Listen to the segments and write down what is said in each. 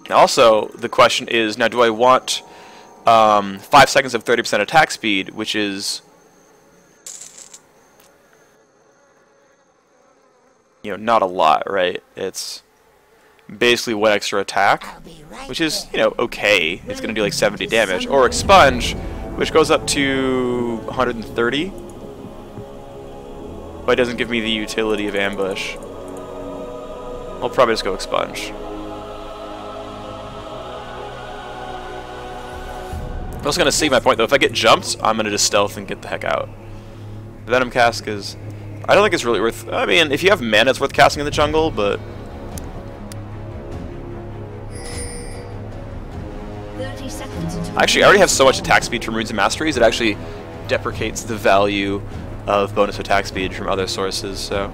Also, the question is, now do I want 5 seconds of 30% attack speed, which is, you know, not a lot, right? It's basically 1 extra attack, which is, you know, okay. It's going to do like 70 damage. Or Expunge, which goes up to 130. But it doesn't give me the utility of Ambush. I'll probably just go Expunge. I'm also going to save my point, though. If I get jumped, I'm going to just stealth and get the heck out. The Venom Cask is... I don't think it's really worth... I mean, if you have mana, it's worth casting in the jungle, but... Actually, I already have so much attack speed from Runes and Masteries, it actually deprecates the value of bonus attack speed from other sources, so...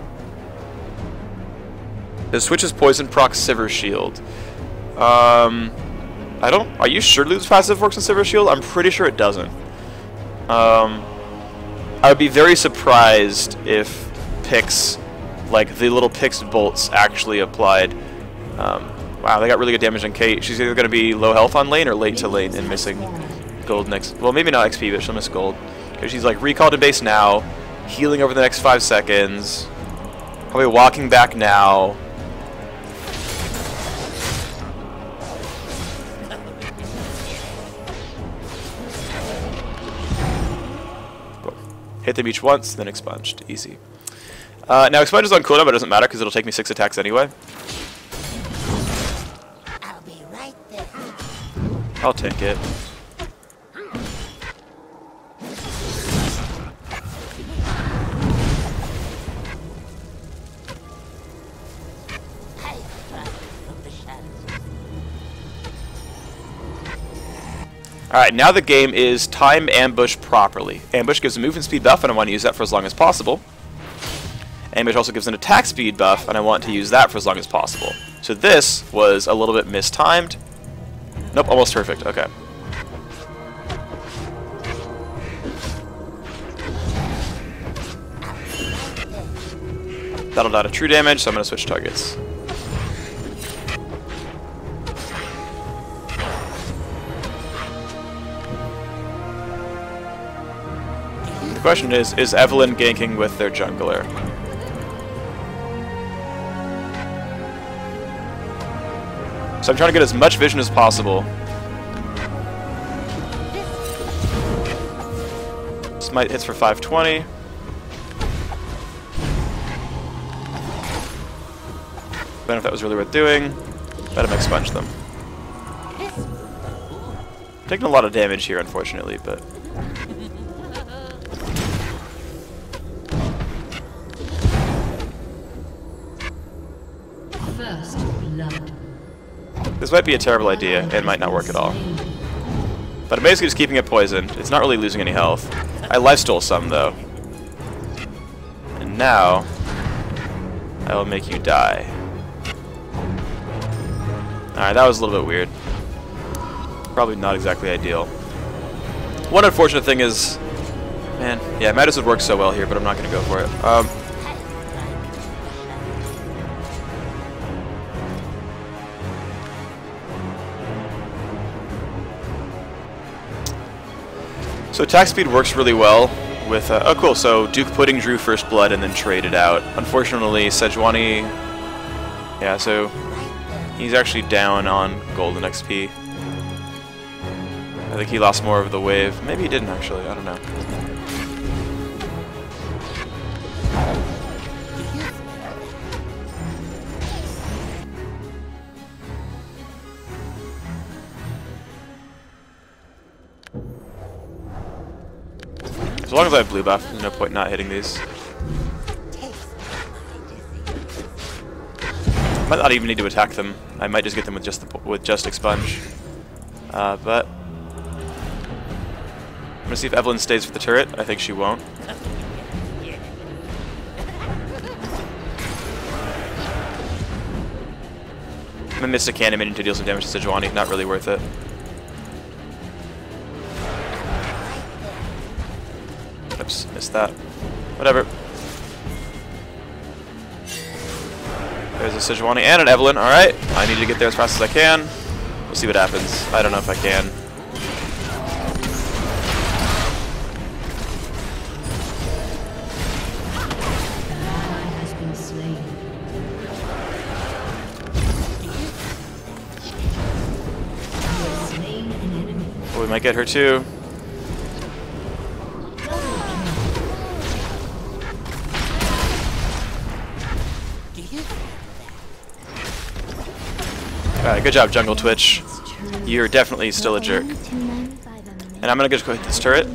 It switches Poison proc Sivir Shield. I don't... Are you sure Loop's passive works on Sivir Shield? I'm pretty sure it doesn't. I would be very surprised if picks, like the little Pix bolts, actually applied. Wow, they got really good damage on Kate. She's either going to be low health on lane or late to lane and missing gold next... Well, maybe not XP, but she'll miss gold. Because she's like recalled to base now, healing over the next 5 seconds, probably walking back now. Hit them each once, then expunged. Easy. Now expunge is on cooldown, but it doesn't matter because it'll take me 6 attacks anyway. I'll be right there. I'll take it. Alright, now the game is time ambush properly. Ambush gives a movement speed buff, and I want to use that for as long as possible. Ambush also gives an attack speed buff, and I want to use that for as long as possible. So this was a little bit mistimed. Nope, almost perfect. Okay. That'll die to true damage, so I'm going to switch targets. The question is Evelynn ganking with their jungler? So I'm trying to get as much vision as possible. Smite hits for 520. I don't know if that was really worth doing. Let him expunge them. Taking a lot of damage here, unfortunately, but... First blood. This might be a terrible idea, and might not work at all. But I'm basically just keeping it poisoned. It's not really losing any health. I lifestole some, though. And now... I will make you die. Alright, that was a little bit weird. Probably not exactly ideal. One unfortunate thing is... Man, yeah, Meadows would work so well here, but I'm not going to go for it. So attack speed works really well with... oh, cool. So Duke Pudding drew first blood and then traded out. Unfortunately, Sejuani... Yeah, so he's actually down on golden XP. I think he lost more of the wave. Maybe he didn't, actually. I don't know. As long as I have blue buff, there's no point not hitting these. Might not even need to attack them. I might just get them with just expunge. But I'm gonna see if Evelynn stays for the turret. I think she won't. I'm gonna Mystic Animating to deal some damage to Sejuani. Not really worth it. Oops, missed that. Whatever. There's a Sejuani and an Evelynn. Alright, I need to get there as fast as I can. We'll see what happens. I don't know if I can. Oh, we might get her too. Alright, good job, Jungle Twitch. You're definitely still a jerk. And I'm gonna just go hit this turret.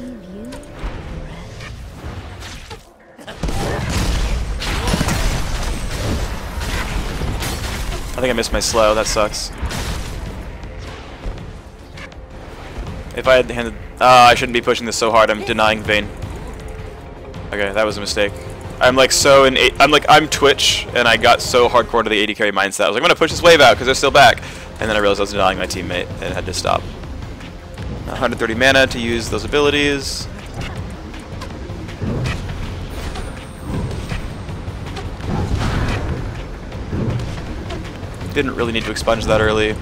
I think I missed my slow, that sucks. If I had handed... I shouldn't be pushing this so hard, I'm denying Vayne. Okay, that was a mistake. I'm like so in... I'm Twitch, and I got so hardcore to the AD carry mindset. I was like, I'm gonna push this wave out, because they're still back. And then I realized I was denying my teammate, and had to stop. 130 mana to use those abilities. Didn't really need to expunge that early.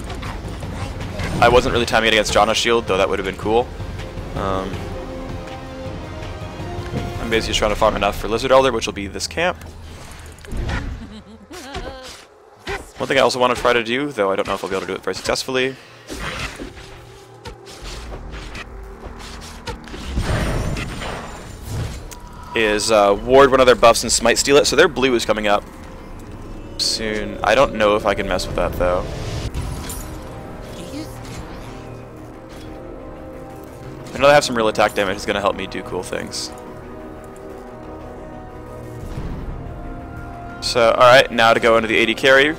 I wasn't really timing it against Janna's shield, though that would have been cool. I'm basically just trying to farm enough for Lizard Elder, which will be this camp. One thing I also want to try to do, though I don't know if I'll be able to do it very successfully, is ward one of their buffs and smite steal it. So their blue is coming up soon. I don't know if I can mess with that, though. I know they have some real attack damage. It's going to help me do cool things. So, alright, now to go into the AD carry.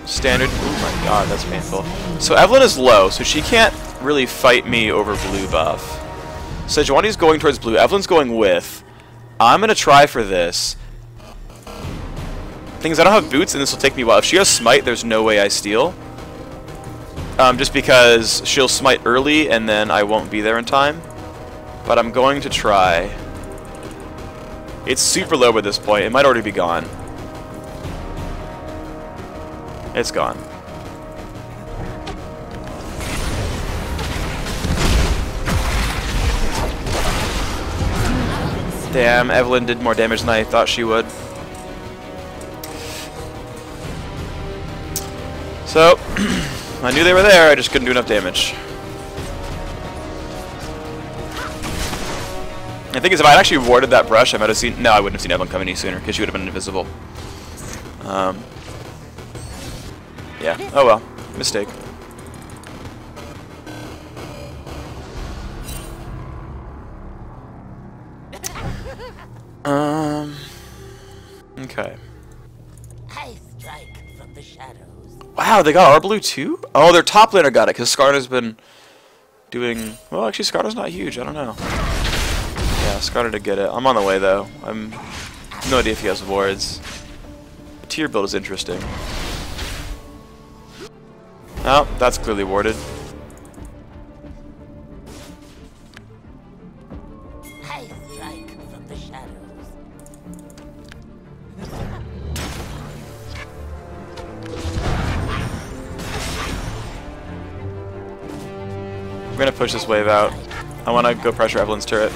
Standard. Oh my god, that's painful. So Evelyn is low, so she can't really fight me over blue buff. Sejuani's going towards blue. Evelyn's going with. I'm going to try for this. Thing is, I don't have boots, and this will take me a while. If she has smite, there's no way I steal. Just because she'll smite early, and then I won't be there in time. But I'm going to try. It's super low at this point. It might already be gone. It's gone. Damn, Evelyn did more damage than I thought she would. So, I knew they were there, I just couldn't do enough damage. The thing is, if I had actually warded that brush, I might have seen... No, I wouldn't have seen Evelyn come any sooner, because she would have been invisible. Yeah, oh well. Mistake. Okay. I strike from the shadows. Wow, they got our blue too? Oh, their top laner got it, because Skarner's been doing... Well, actually, Skarner's not huge, I don't know. Yeah, Skarner did get it. I'm on the way, though. I'm... No idea if he has wards. The tier build is interesting. Oh, that's clearly warded. I strike from the shadows. We're gonna push this wave out. I want to go pressure Evelyn's turret.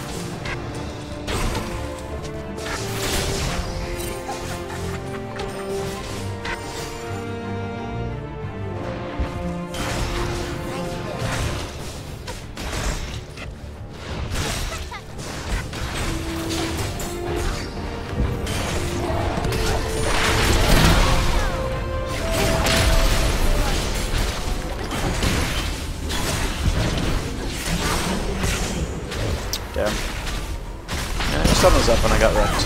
Damn. Yeah, the sun was up when I got wrecked.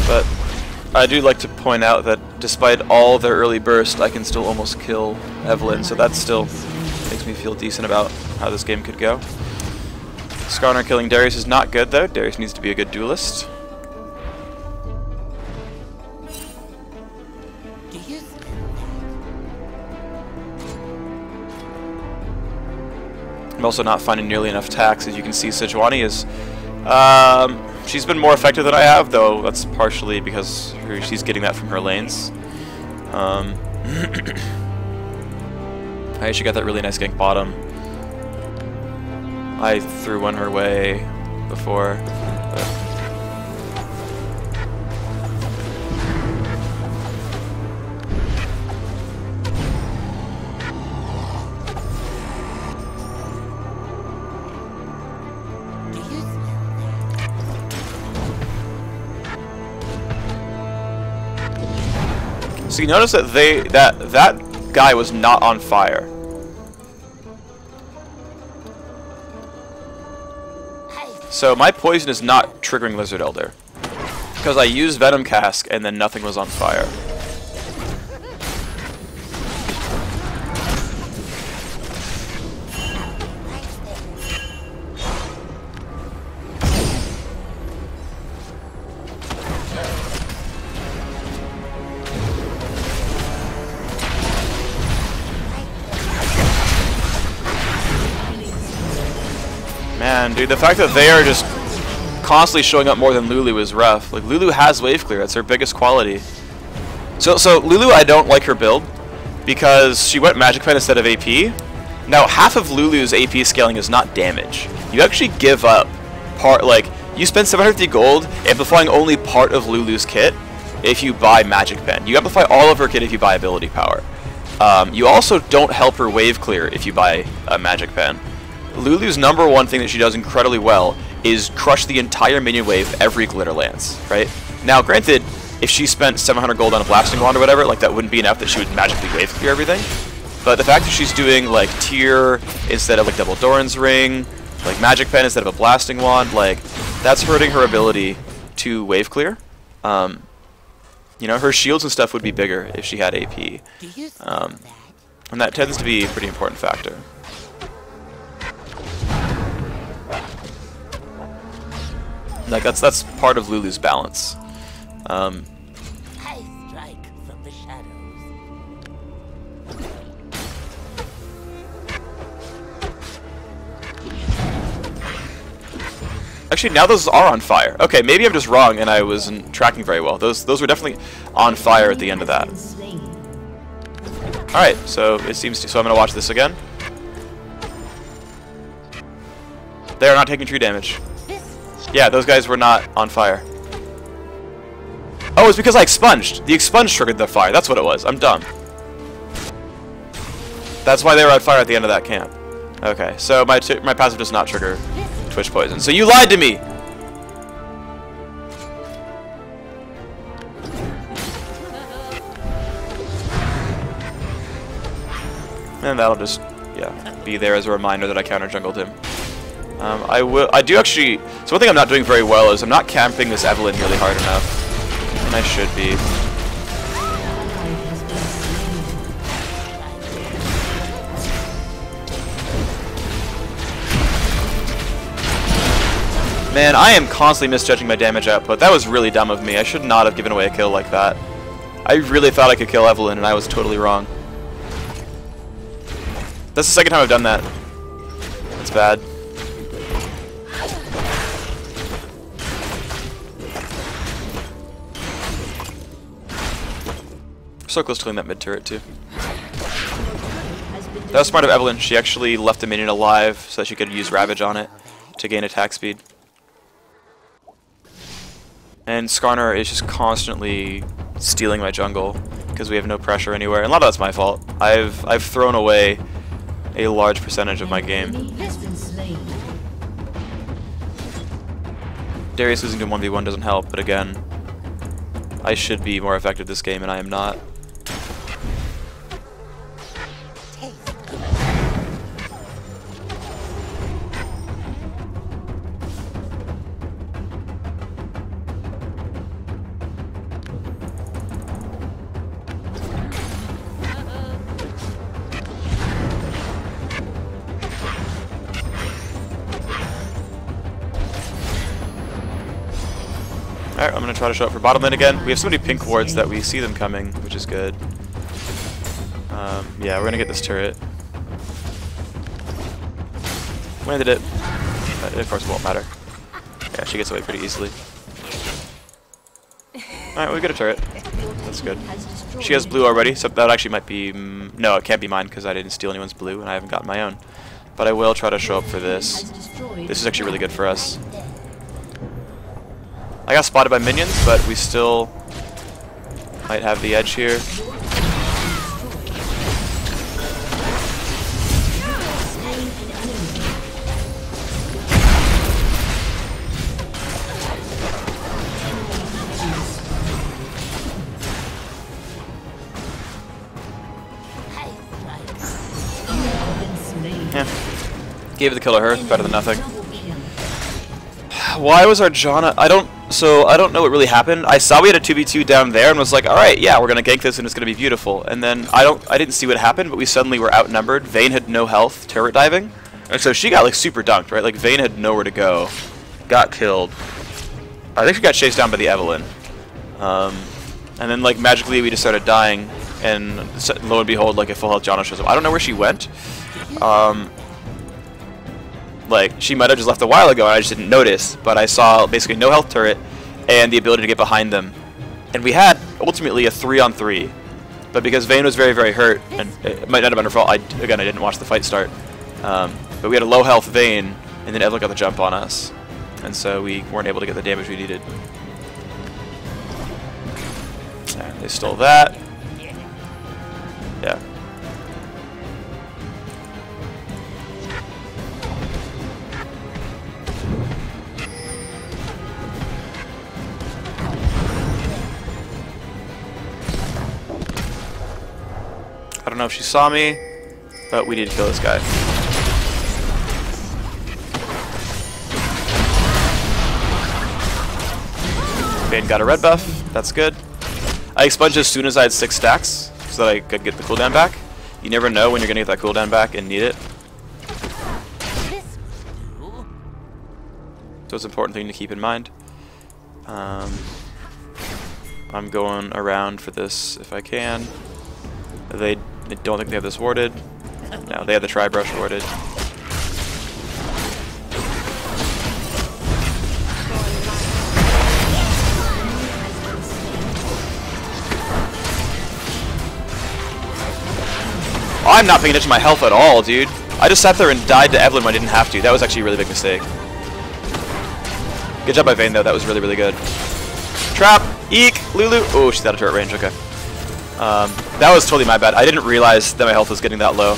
But I do like to point out that despite all their early burst, I can still almost kill Evelyn, so that still makes me feel decent about how this game could go. Skarner killing Darius is not good, though. Darius needs to be a good duelist. I'm also not finding nearly enough tax. As you can see, Sejuani is... she's been more effective than I have, though that's partially because she's getting that from her lanes. Alright, she got that really nice gank bottom. I threw one her way before. So you notice that that guy was not on fire. So my poison is not triggering Lizard Elder because I used Venom Cask and then nothing was on fire. Man, dude, the fact that they are just constantly showing up more than Lulu is rough. Like, Lulu has wave clear. That's her biggest quality. So Lulu, I don't like her build because she went Magic Pen instead of AP. Now, half of Lulu's AP scaling is not damage. You actually give up part, like, you spend 750 gold amplifying only part of Lulu's kit if you buy Magic Pen. You amplify all of her kit if you buy Ability Power. You also don't help her wave clear if you buy a Magic Pen. Lulu's number one thing that she does incredibly well is crush the entire minion wave every Glitter Lance, right? Now, granted, if she spent 700 gold on a Blasting Wand or whatever, like, that wouldn't be enough that she would magically wave clear everything. But the fact that she's doing, like, Tear instead of, like, Double Doran's Ring, like, Magic Pen instead of a Blasting Wand, like, that's hurting her ability to wave clear. You know, her shields and stuff would be bigger if she had AP. And that tends to be a pretty important factor. Like, that's part of Lulu's balance. I strike from the shadows. Actually, now those are on fire. Okay, maybe I'm just wrong and I wasn't tracking very well. Those were definitely on fire at the end of that. Alright, so it seems to, so I'm gonna watch this again. They are not taking true damage. Yeah, those guys were not on fire. Oh, it's because I expunged. The expunge triggered the fire. That's what it was. I'm dumb. That's why they were on fire at the end of that camp. Okay, so my passive does not trigger Twitch Poison. So you lied to me! And that'll just, yeah, be there as a reminder that I counter jungled him. I do actually, so one thing I'm not doing very well is I'm not camping this Evelyn really hard enough. And I should be. Man, I am constantly misjudging my damage output. That was really dumb of me. I should not have given away a kill like that. I really thought I could kill Evelyn and I was totally wrong. That's the second time I've done that. That's bad. So close to killing that mid turret too. That was smart of Evelyn. She actually left the minion alive so that she could use Ravage on it to gain attack speed. And Skarner is just constantly stealing my jungle because we have no pressure anywhere. And a lot of that's my fault. I've thrown away a large percentage of my game. Darius losing to 1v1 doesn't help, but again, I should be more effective this game and I am not. Alright, I'm going to try to show up for bottom lane again. We have so many pink wards that we see them coming, which is good. Yeah, we're going to get this turret. Landed it. But of course it won't matter. Yeah, she gets away pretty easily. Alright, we get a turret. That's good. She has blue already, so that actually might be... no, it can't be mine because I didn't steal anyone's blue and I haven't gotten my own. But I will try to show up for this. This is actually really good for us. I got spotted by minions, but we still might have the edge here. Yeah. Gave the kill to her. Better than nothing. Why was our Janna... I don't know what really happened. I saw we had a 2v2 down there and was like, alright, yeah, we're gonna gank this and it's gonna be beautiful. And then I didn't see what happened, but we suddenly were outnumbered. Vayne had no health, turret diving. And so she got like super dunked, right? Like Vayne had nowhere to go. Got killed. I think she got chased down by the Evelyn. And then like magically we just started dying, and lo and behold, like a full health Janna shows up. I don't know where she went. Like, she might have just left a while ago and I just didn't notice, but I saw basically no health turret and the ability to get behind them. And we had, ultimately, a 3-on-3. But because Vayne was very, very hurt, and it might not have been her fault, again, I didn't watch the fight start, but we had a low health Vayne, and then Evelyn got the jump on us. And so we weren't able to get the damage we needed. And they stole that. Yeah. I don't know if she saw me, but we need to kill this guy. Vayne got a red buff. That's good. I expunged as soon as I had 6 stacks, so that I could get the cooldown back. You never know when you're going to get that cooldown back and need it. So it's an important thing to keep in mind. I'm going around for this if I can. They don't think they have this warded. No, they have the tri-brush warded. Oh, I'm not paying attention to my health at all, dude. I just sat there and died to Evelyn when I didn't have to. That was actually a really big mistake. Good job by Vayne, though. That was really, really good. Trap! Eek! Lulu! Oh, she's out of turret range. Okay. That was totally my bad. I didn't realize that my health was getting that low.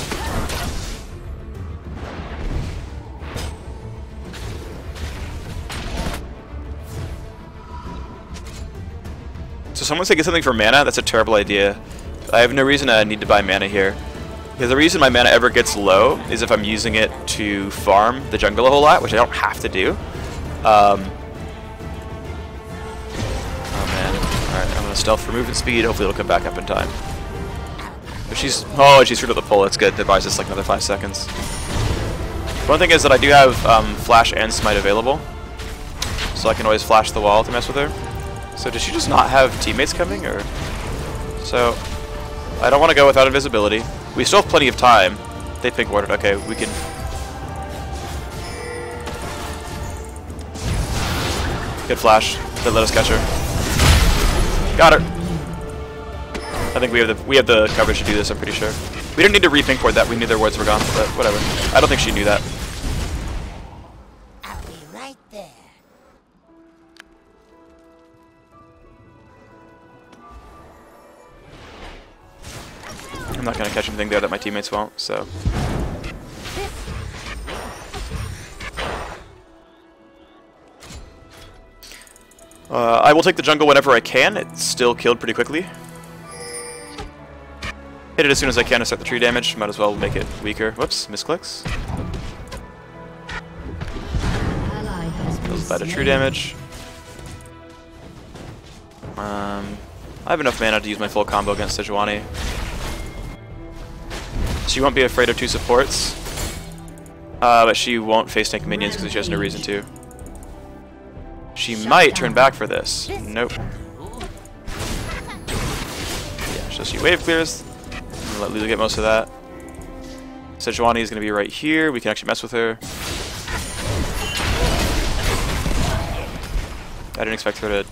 So someone said get something for mana? That's a terrible idea. I have no reason I need to buy mana here. Because the reason my mana ever gets low is if I'm using it to farm the jungle a whole lot, which I don't have to do. Oh man. Alright, I'm gonna stealth for movement speed. Hopefully it'll come back up in time. But she's through to the pole. That's good. That buys us like another 5 seconds. One thing is that I do have flash and smite available, so I can always flash the wall to mess with her. So does she just not have teammates coming, or? So I don't want to go without invisibility. We still have plenty of time. They pink warded. Okay, we can. Good flash. That let us catch her. Got her. I think we have the coverage to do this. I'm pretty sure. We didn't need to re-pink ward that. We knew their wards were gone, but whatever. I don't think she knew that. I'll be right there. I'm not gonna catch anything there that my teammates won't. So. I will take the jungle whenever I can. It's still killed pretty quickly. Hit it as soon as I can to start the tree damage. Might as well make it weaker. Whoops, misclicks. Kills that tree damage. I have enough mana to use my full combo against Sejuani. She won't be afraid of 2 supports. But she won't face tank minions because she has no reason to. She might turn back for this. Nope. Yeah, so she wave clears. Let Lulu get most of that. Sejuani is going to be right here. We can actually mess with her. I didn't expect her to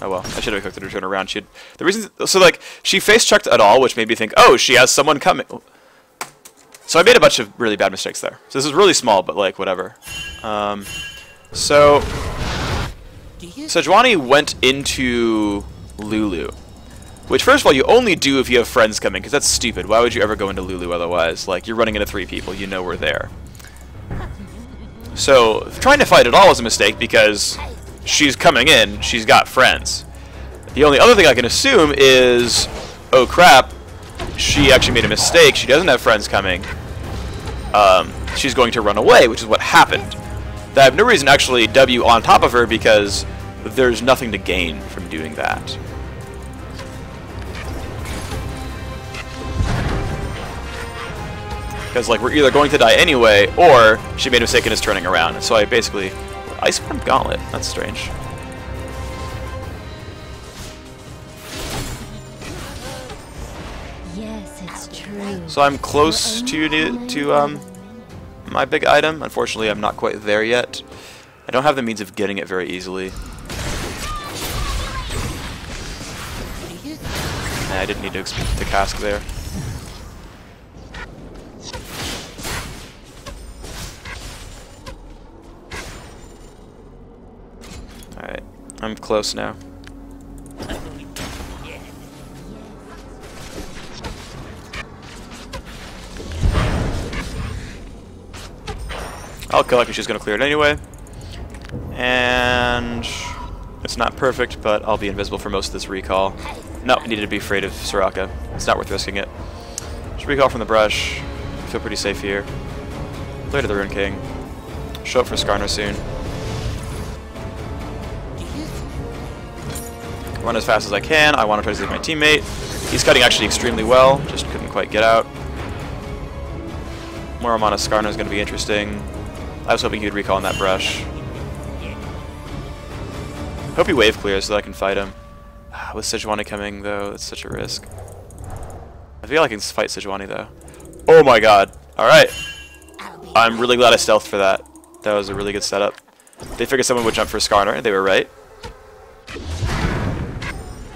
Oh well, I should have clicked her to turn around. The reason, so like she face checked at all, which made me think, oh, she has someone coming. So I made a bunch of really bad mistakes there. So this is really small, but like whatever. So Sejuani went into Lulu, which first of all you only do if you have friends coming, because that's stupid. Why would you ever go into Lulu otherwise? Like you're running into 3 people, you know we're there. So trying to fight at all is a mistake because she's coming in, she's got friends. The only other thing I can assume is, oh crap, she actually made a mistake, she doesn't have friends coming. She's going to run away, which is what happened. I have no reason to actually W on top of her because there's nothing to gain from doing that. Because like we're either going to die anyway, or she made a mistake and is turning around. So I basically Iceborne Gauntlet. That's strange. Yes, it's true. So I'm close to my big item. Unfortunately, I'm not quite there yet. I don't have the means of getting it very easily. Nah, I didn't need to cask there. Alright, I'm close now. I'll kill her because she's going to clear it anyway. And it's not perfect, but I'll be invisible for most of this recall. No, I needed to be afraid of Soraka. It's not worth risking it. Just recall from the brush. I feel pretty safe here. Play to the Rune King. Show up for Skarner soon. Run as fast as I can. I want to try to save my teammate. He's cutting actually extremely well. Just couldn't quite get out. More amount of Skarner is going to be interesting. I was hoping he would recall on that brush. Hope he wave clears so that I can fight him. With Sejuani coming, though, it's such a risk. I feel like I can fight Sejuani, though. Oh my god. Alright. I'm really glad I stealthed for that. That was a really good setup. They figured someone would jump for Skarner, and they were right.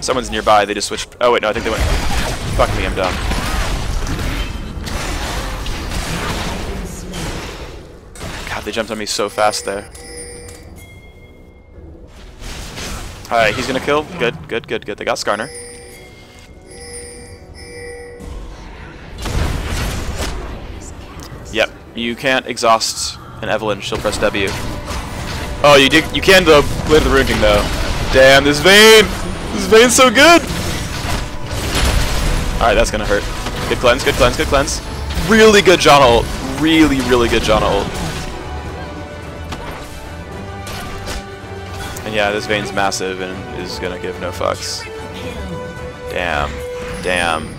Someone's nearby, they just switched. Oh wait, no, I think they went. Fuck me, I'm dumb. God, they jumped on me so fast there. Alright, he's gonna kill. Good, good, good, good. They got Skarner. Yep, you can't exhaust an Evelyn. She'll press W. Oh, you did. You can though. Play the Rune King though. Damn, this Vayne! This Vayne's so good! Alright, that's gonna hurt. Good cleanse, good cleanse, good cleanse. Really good Janna ult. Really, really good Janna ult. And yeah, this Vayne's massive and is gonna give no fucks. Damn. Damn.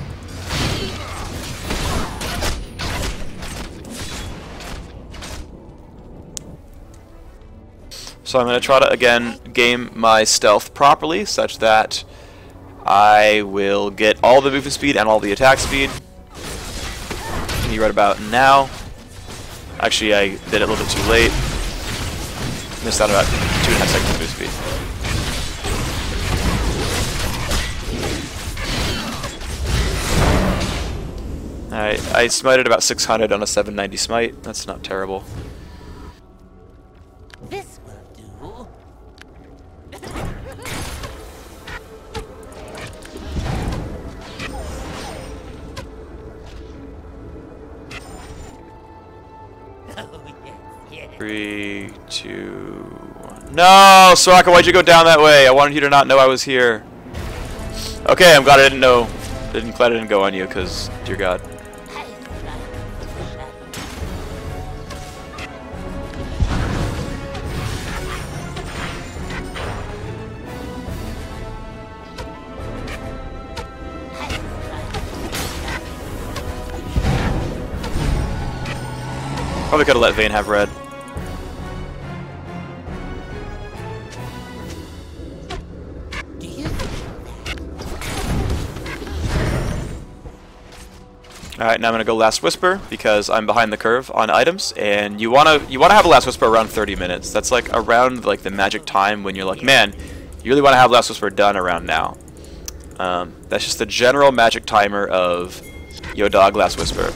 So I'm going to try to, again, game my stealth properly, such that I will get all the movement speed and all the attack speed. Me right about now. Actually, I did it a little bit too late. Missed out about 2.5 seconds of move speed. Alright, I smited about 600 on a 790 smite. That's not terrible. This will do. Oh, yes, yes. 3, 2, 1. No! Soraka, why'd you go down that way? I wanted you to not know I was here. Okay, I'm glad I didn't know. Glad I didn't go on you, because, dear God. Probably could have let Vayne have red. Alright, now I'm gonna go Last Whisper because I'm behind the curve on items, and you wanna have a Last Whisper around 30 minutes. That's like around like the magic time when you're like, man, You really want to have Last Whisper done around now. That's just the general magic timer of Yo Dog Last Whisper.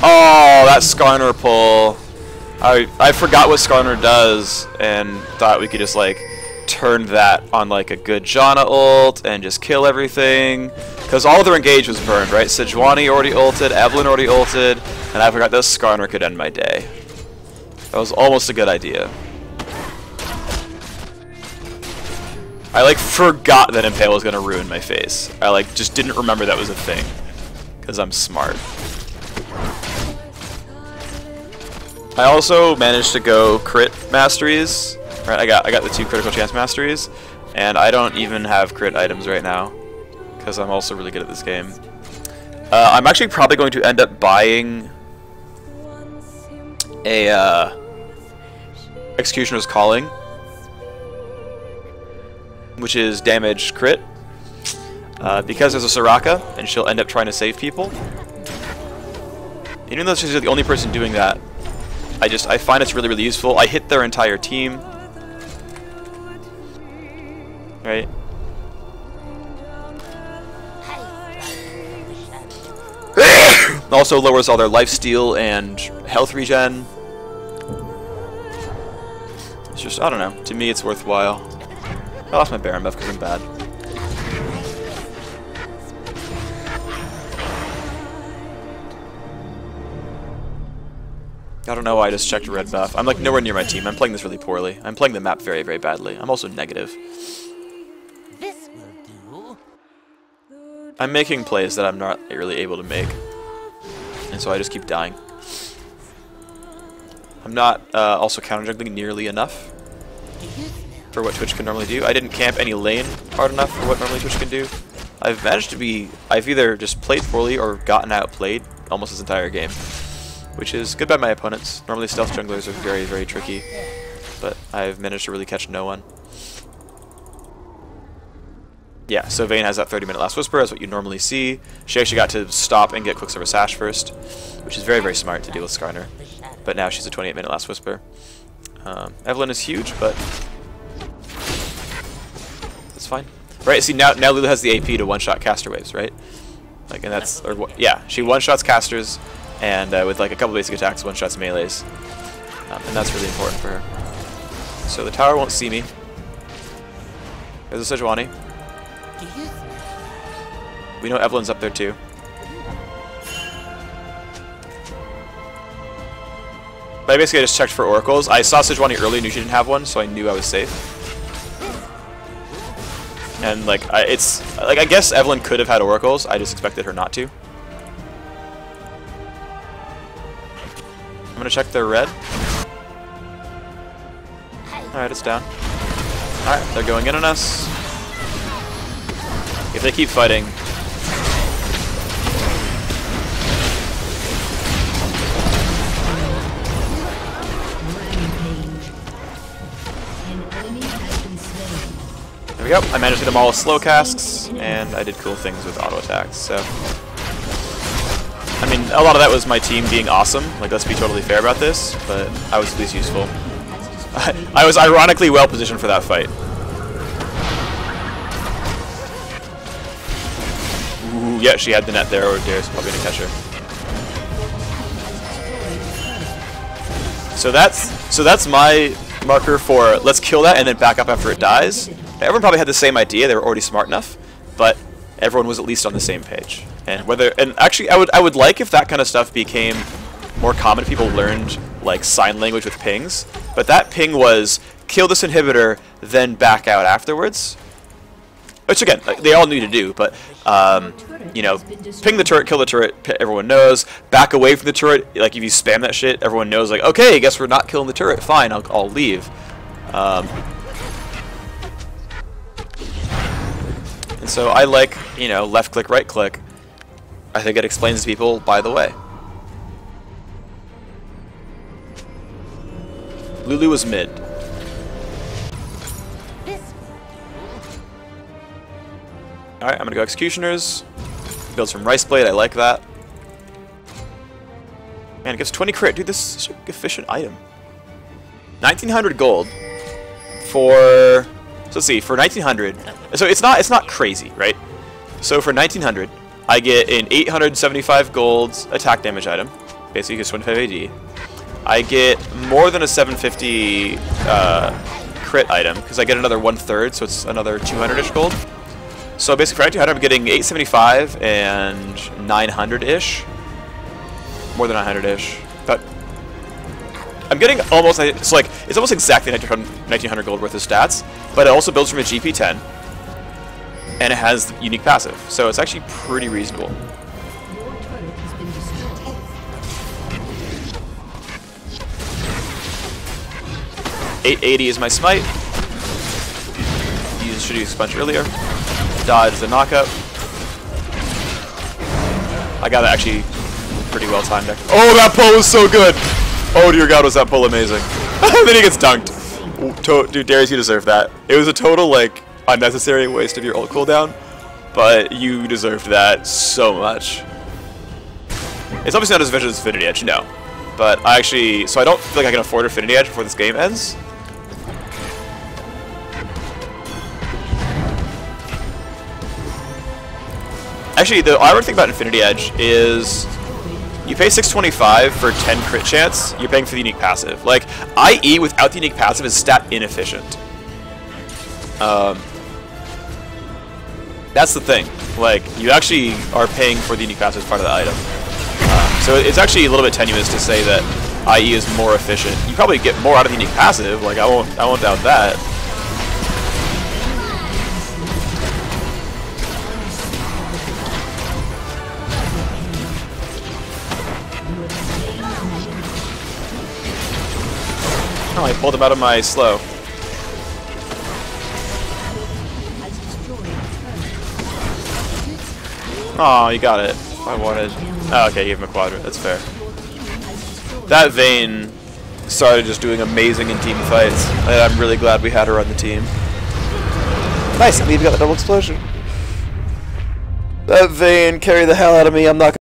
Oh, that Skarner pull. I forgot what Skarner does and thought we could just like turn that on like a good Janna ult and just kill everything. Because all of their engage was burned, right? Sejuani already ulted, Evelynn already ulted, and I forgot that Skarner could end my day. That was almost a good idea. I like forgot that Impale was gonna ruin my face. I like just didn't remember that was a thing. Because I'm smart. I also managed to go crit masteries. Right, I got the 2 critical chance masteries, and I don't even have crit items right now because I'm also really good at this game. I'm actually probably going to end up buying a Executioner's Calling, which is damage crit, because there's a Soraka and she'll end up trying to save people. Even though she's the only person doing that, I find it's really, really useful. I hit their entire team. Right? Also lowers all their lifesteal and health regen. It's just, I don't know. To me, it's worthwhile. I lost my Baron buff because I'm bad. I don't know why I just checked a red buff. I'm like nowhere near my team. I'm playing this really poorly. I'm playing the map very, very badly. I'm also negative. This will do. I'm making plays that I'm not really able to make. And so I just keep dying. I'm not also counter jungling nearly enough for what Twitch can normally do. I didn't camp any lane hard enough for what normally Twitch can do. I've managed to be... I've either just played poorly or gotten outplayed almost this entire game, which is good by my opponents. Normally stealth junglers are very, very tricky, but I've managed to really catch no one. Yeah, so Vayne has that 30-minute Last Whisper, as what you normally see. She actually got to stop and get Quicksilver Sash first, which is very, very smart to deal with Skarner. But now she's a 28-minute Last Whisper. Evelynn is huge, but it's fine. Right, see, now Lulu has the AP to one-shot caster waves, right? Like, and that's... or yeah, she one-shots casters, and with like a couple basic attacks, one-shots melees. And that's really important for her. So the tower won't see me. There's a Sejuani. We know Evelynn's up there too. But I basically just checked for oracles. I saw Sejuani early, knew she didn't have one, so I knew I was safe. And like, I guess Evelynn could have had oracles. I just expected her not to. I'm gonna check their red. Alright, it's down. Alright, they're going in on us. If they keep fighting... There we go. I managed to get them all with slow casks, and I did cool things with auto attacks, so... I mean, a lot of that was my team being awesome. Like, let's be totally fair about this, but I was at least useful. I was ironically well positioned for that fight. Ooh, yeah, she had the net there, or Darius probably gonna catch her. So that's my marker for let's kill that and then back up after it dies. Now, everyone probably had the same idea; they were already smart enough, but everyone was at least on the same page. And actually, I would like if that kind of stuff became more common. People learned like sign language with pings, but that ping was kill this inhibitor, then back out afterwards. Which again, they all knew to do, but you know, ping the turret, kill the turret, everyone knows. Back away from the turret, like if you spam that shit, everyone knows. Like, okay, I guess we're not killing the turret. Fine, I'll leave. And so I like, you know, left click, right click. I think it explains to people, by the way. Lulu was mid. Alright, I'm gonna go Executioners. Build some Rice Blade, I like that. Man, it gives 20 crit. Dude, this is such an efficient item. 1900 gold for... So let's see, for 1900... So it's not crazy, right? So for 1900, I get an 875 gold attack damage item. Basically, because 25 AD. I get more than a 750 crit item, because I get another 1/3, so it's another 200-ish gold. So basically for 1900, I'm getting 875 and 900-ish. More than 900-ish. But I'm getting almost, it's like, it's almost exactly 1900 gold worth of stats, but it also builds from a GP10. And it has the unique passive, so it's actually pretty reasonable. 880 is my smite. Should use Sponge earlier. Dodge the knockup. I got it actually pretty well timed. Oh, that pull was so good! Oh dear God, was that pull amazing. Then he gets dunked. Dude, Darius, you deserve that. It was a total, like, unnecessary waste of your ult cooldown, but you deserved that so much. It's obviously not as efficient as Affinity Edge, no. But I actually, so I don't feel like I can afford Affinity Edge before this game ends. Actually, the ironic thing about Infinity Edge is you pay 625 for 10 crit chance, you're paying for the unique passive. Like, IE without the unique passive is stat inefficient. That's the thing. Like, you actually are paying for the unique passive as part of the item. So it's actually a little bit tenuous to say that IE is more efficient. You probably get more out of the unique passive, like I won't doubt that. Oh, I pulled him out of my slow. Oh, you got it. I wanted. Oh, okay, you gave him a quadrant. That's fair. That Vayne started just doing amazing in team fights, and I'm really glad we had her on the team. Nice, I even got the double explosion. That Vayne carried the hell out of me. I'm not